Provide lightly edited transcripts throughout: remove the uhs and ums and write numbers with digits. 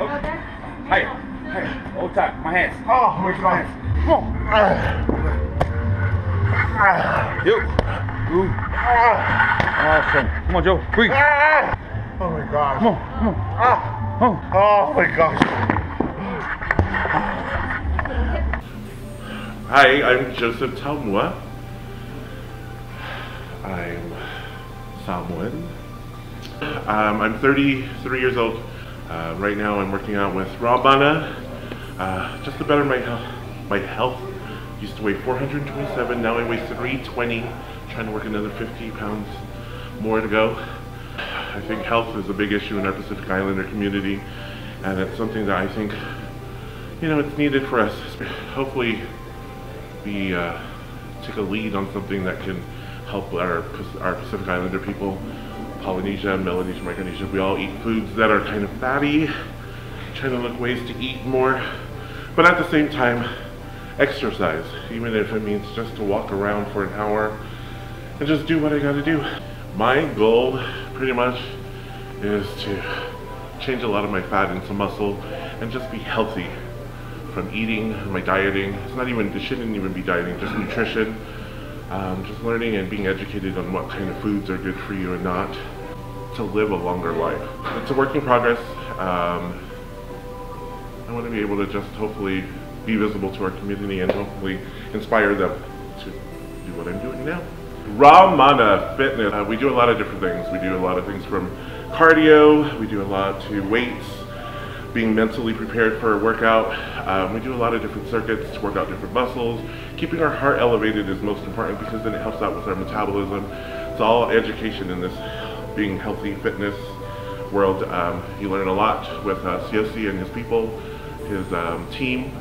Oh. Hey, hey, hold tight. My hands. Oh my God. Come on. Yo. Ooh. Awesome. Come on, Joe. Breathe. Oh my gosh. Come on, come on. Oh my gosh. Hi, I'm Joseph Taumua. I'm Samoan. I'm 33 years old. Right now I'm working out with raw mana, just to better my health. Used to weigh 427, now I weigh 320. Trying to work another 50 pounds more to go. I think health is a big issue in our Pacific Islander community, and it's something that I think, it's needed for us. Hopefully we take a lead on something that can help our Pacific Islander people, Polynesia, Melanesia, Micronesia. We all eat foods that are kind of fatty, trying to look ways to eat more, but at the same time, exercise, even if it means just to walk around for an hour and just do what I gotta do. My goal, pretty much, is to change a lot of my fat into muscle and just be healthy from eating, my dieting. It shouldn't even be dieting, just nutrition. Just learning and being educated on what kind of foods are good for you and not, to live a longer life. It's a work in progress. I want to be able to just hopefully be visible to our community and hopefully inspire them to do what I'm doing now. Raw Mana Fitness. We do a lot of different things. We do a lot of things from cardio, we do a lot to weights, being mentally prepared for a workout. We do a lot of different circuits to work out different muscles. Keeping our heart elevated is most important because then it helps out with our metabolism. It's all education in this being healthy fitness world. You learn a lot with Siosi and his people, his team.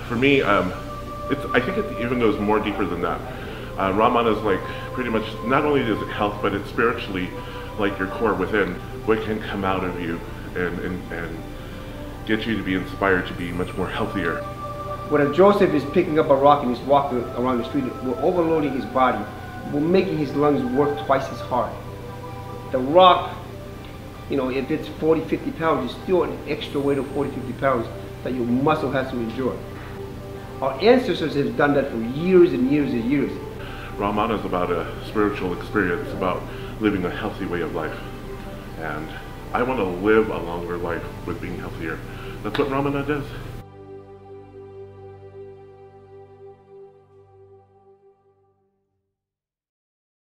For me, I think it even goes more deeper than that. Raw Mana is like pretty much, not only is it health, but it's spiritually like your core within. What can come out of you and get you to be inspired to be much more healthier. When Joseph is picking up a rock and he's walking around the street, we're overloading his body. We're making his lungs work twice as hard. The rock, if it's 40, 50 pounds, it's still an extra weight of 40, 50 pounds that your muscle has to endure. Our ancestors have done that for years and years and years. Raw Mana is about a spiritual experience, about living a healthy way of life. And I want to live a longer life with being healthier. That's what Raw Mana does.